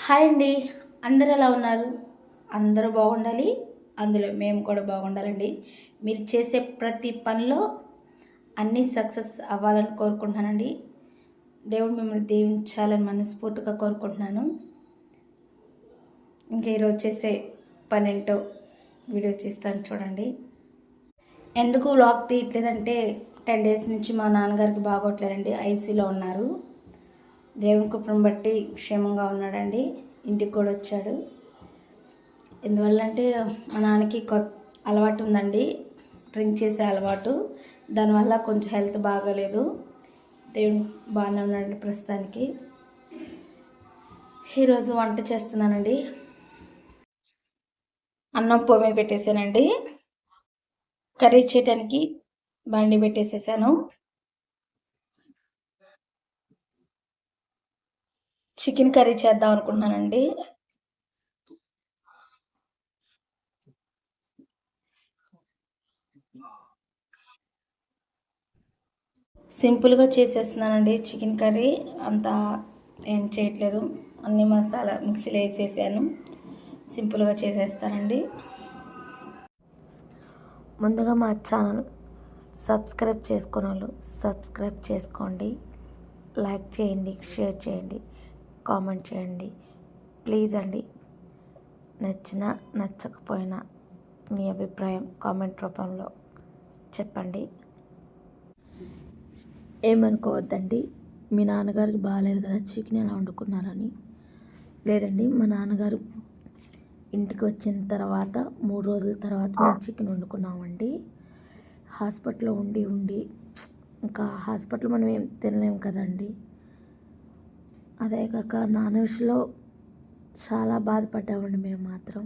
Hi అండి. అందరూ ఎలా ఉన్నారు? అందరూ బాగుండాలి, అందులో మేము కూడా బాగుండాలండి. మీరు చేసే ప్రతి పనిలో అన్నీ సక్సెస్ అవ్వాలని కోరుకుంటున్నానండి. దేవుడు మిమ్మల్ని దీవించాలని మనస్ఫూర్తిగా కోరుకుంటున్నాను. ఇంకా ఈరోజు చేసే పని ఏంటో వీడియో చేస్తాను చూడండి. ఎందుకు వ్లాగ్ తీయట్లేదంటే 10 డేస్ నుంచి మా నాన్నగారికి బాగోట్లేదండి, ఐసీలో ఉన్నారు. దేవుని కృపను బట్టి క్షేమంగా ఉన్నాడండి. ఇంటికి కూడా వచ్చాడు. ఎందువల్లంటే మా నాన్నకి అలవాటు ఉందండి, డ్రింక్ చేసే అలవాటు. దానివల్ల కొంచెం హెల్త్ బాగాలేదు. దేవుడు బాగానే ఉన్నాడండి ప్రస్తుతానికి. ఈరోజు వంట చేస్తున్నానండి. అన్నం పొమ్మే పెట్టేశానండి. కర్రీ చేయడానికి బండి పెట్టేసేసాను. చికెన్ కర్రీ చేద్దాం అనుకుంటున్నానండి. సింపుల్గా చేసేస్తున్నానండి చికెన్ కర్రీ. అంతా ఏం చేయట్లేదు, అన్ని మసాలా మిక్సీలో వేసేసాను. సింపుల్గా చేసేస్తానండి. ముందుగా మా ఛానల్ సబ్స్క్రైబ్ చేసుకున్న వాళ్ళు సబ్స్క్రైబ్ చేసుకోండి, లైక్ చేయండి, షేర్ చేయండి, కామెంట్ చేయండి ప్లీజ్ అండి. నచ్చినా నచ్చకపోయినా మీ అభిప్రాయం కామెంట్ రూపంలో చెప్పండి. ఏమనుకోవద్దండి, మీ నాన్నగారికి బాగాలేదు కదా చికెన్ ఎలా వండుకున్నారని. లేదండి, మా నాన్నగారు ఇంటికి వచ్చిన తర్వాత 3 రోజుల తర్వాత మేము చికెన్ వండుకున్నామండి. హాస్పిటల్లో ఉండి ఇంకా హాస్పిటల్ మనం ఏం తినలేము కదండి. అదే కాక నాన్న విషయంలో చాలా బాధపడ్డామండి మేము మాత్రం.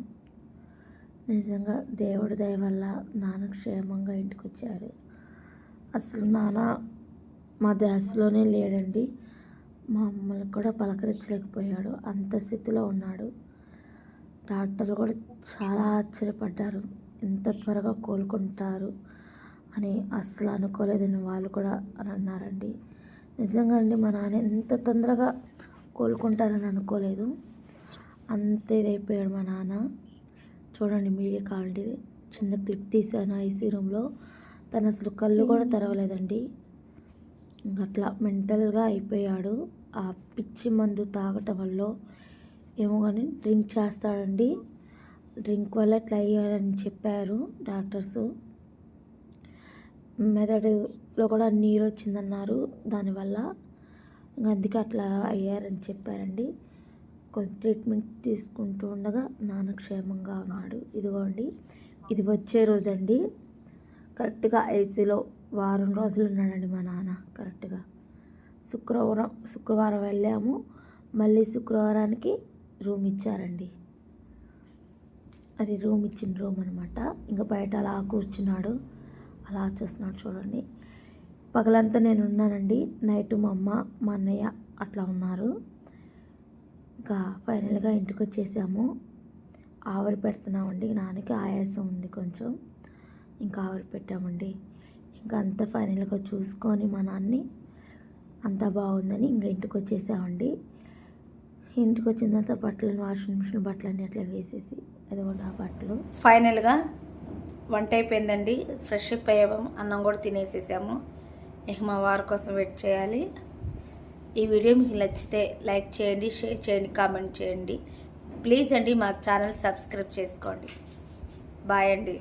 నిజంగా దేవుడి దయ వల్ల నాన్న క్షేమంగా ఇంటికి వచ్చాడు. అసలు నాన్న మా దేశంలోనే లేడండి. మమ్మల్ని కూడా పలకరించలేకపోయాడు, అంత స్థితిలో ఉన్నాడు. డాక్టర్లు కూడా చాలా ఆశ్చర్యపడ్డారు, ఎంత త్వరగా కోలుకుంటారు అని అస్సలు అనుకోలేదని వాళ్ళు కూడా అని అన్నారండి. నిజంగా అండి, మా నాన్న ఎంత తొందరగా కోలుకుంటారని అనుకోలేదు. అంత ఇదైపోయాడు మా నాన్న. చూడండి, మీడియా కావాలంటే చిన్న క్లిప్ తీశాను ఐసీ రూమ్లో. తను అసలు కళ్ళు కూడా తెరవలేదండి. అట్లా మెంటల్గా అయిపోయాడు. ఆ పిచ్చి మందు తాగటం వల్ల ఏమో కానీ డ్రింక్ చేస్తాడండి. డ్రింక్ వల్ల ఇట్లా అయ్యాడని చెప్పారు డాక్టర్స్. మెదడులో కూడా నీరు వచ్చిందన్నారు దానివల్ల. అందుకే అట్లా అయ్యారని చెప్పారండి. కొంచెం ట్రీట్మెంట్ తీసుకుంటూ ఉండగా నాన్న క్షేమంగా ఉన్నాడు. ఇదిగోండి, ఇది వచ్చే రోజండి. కరెక్ట్గా ఐసీలో వారం రోజులు ఉన్నాడండి మా నాన్న. కరెక్ట్గా శుక్రవారం వెళ్ళాము, మళ్ళీ శుక్రవారానికి రూమ్ ఇచ్చారండి. అది ఇచ్చిన రూమ్ అనమాట. ఇంకా బయట అలా కూర్చున్నాడు, అలా చూస్తున్నాడు చూడండి. పగలంతా నేను ఉన్నానండి, నైట్ మా అమ్మ మా అన్నయ్య అట్లా ఉన్నారు. ఇంకా ఫైనల్గా ఇంటికి వచ్చేసాము. ఆవిరి పెడుతున్నామండి. నాన్నకి ఆయాసం ఉంది కొంచెం, ఇంకా ఆవిరి పెట్టామండి. ఇంకా అంతా ఫైనల్గా చూసుకొని మా నాన్ని అంతా బాగుందని ఇంకా ఇంటికి వచ్చేసామండి. ఇంటికి వచ్చిన తర్వాత బట్టలను వాషింగ్ మిషన్ బట్టలన్నీ అట్లా వేసేసి అదిగోండి ఆ బట్టలు. ఫైనల్గా వంట అయిపోయిందండి. ఫ్రెష్ అప్ అయ్యాము, అన్నం కూడా తినేసేసాము. ఇక మా వారి కోసం వెయిట్ చేయాలి. ఈ వీడియో మీకు నచ్చితే లైక్ చేయండి, షేర్ చేయండి, కామెంట్ చేయండి ప్లీజ్ అండి. మా ఛానల్ సబ్స్క్రైబ్ చేసుకోండి. బాయ్ అండి.